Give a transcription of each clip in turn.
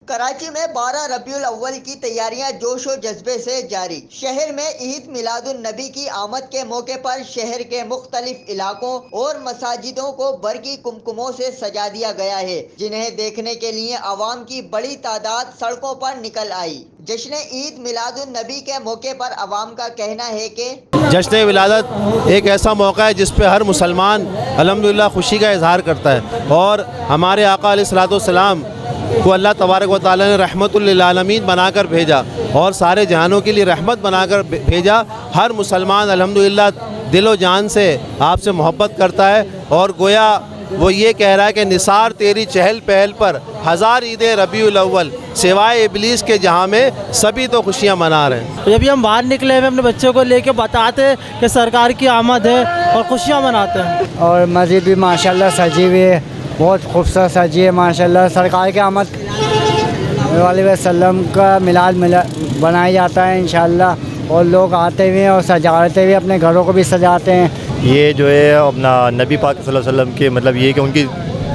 کراچی میں 12 ربیع الاول کی تیاریاں جوش و جذبے سے جاری۔ شہر میں عید میلاد النبی کی آمد کے موقع پر شہر کے مختلف علاقوں اور مساجدوں کو برقی کمکموں سے سجا دیا گیا ہے، جنہیں دیکھنے کے لیے عوام کی بڑی تعداد سڑکوں پر نکل آئی۔ جشن عید میلاد النبی کے موقع پر عوام کا کہنا ہے کہ جشن ولادت ایک ایسا موقع ہے جس پہ ہر مسلمان الحمدللہ خوشی کا اظہار کرتا ہے، اور ہمارے آقا علیہ الصلوۃ والسلام کو اللہ تبارک و تعالیٰ نے رحمت للعالمین بنا کر بھیجا اور سارے جہانوں کے لیے رحمت بنا کر بھیجا۔ ہر مسلمان الحمدللہ دل و جان سے آپ سے محبت کرتا ہے، اور گویا وہ یہ کہہ رہا ہے کہ نثار تیری چہل پہل پر ہزار عید ربیع الاول، سوائے ابلیس کے جہاں میں سبھی تو خوشیاں منا رہے ہیں۔ جب ہم باہر نکلے ہوئے اپنے بچوں کو لے کے بتاتے کہ سرکار کی آمد ہے اور خوشیاں مناتے ہیں، اور مسجد بھی ماشاءاللہ سجی ہوئی ہے، بہت خوبصورت سجی ہے ماشاءاللہ۔ سرکار کی آمد علیہ وسلم کا میلاد بنایا جاتا ہے انشاءاللہ، اور لوگ آتے ہوئے اور سجاتے ہوئے اپنے گھروں کو بھی سجاتے ہیں۔ یہ جو ہے اپنا نبی پاک صلی اللہ علیہ وسلم کے مطلب یہ کہ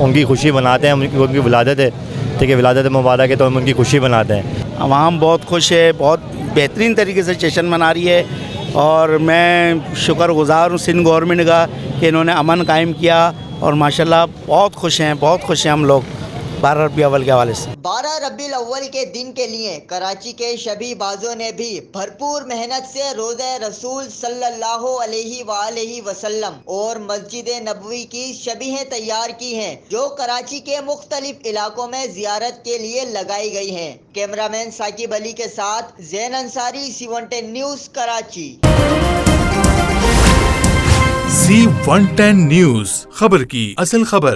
ان کی خوشی مناتے ہیں، ان کی ولادت ہے، ٹھیک ہے، ولادت مبارک ہے تو ہم ان کی خوشی مناتے ہیں۔ عوام بہت خوش ہے، بہت بہترین طریقے سے جشن منا رہی ہے، اور میں شکر گزار ہوں سندھ گورنمنٹ کا کہ انہوں نے امن قائم کیا، اور ماشاءاللہ بہت خوش ہیں ہم لوگ 12 ربیع الاول کے حوالے سے۔ 12 ربیع الاول کے دن کے لیے کراچی کے شبی بازوں نے بھی بھرپور محنت سے روضہ رسول صلی اللہ علیہ وآلہ وسلم اور مسجد نبوی کی شبیہیں تیار کی ہیں، جو کراچی کے مختلف علاقوں میں زیارت کے لیے لگائی گئی ہیں۔ کیمرہ مین ثاقب علی کے ساتھ Zain Ansari, C110 news, Karachi. C110 news, خبر کی اصل خبر۔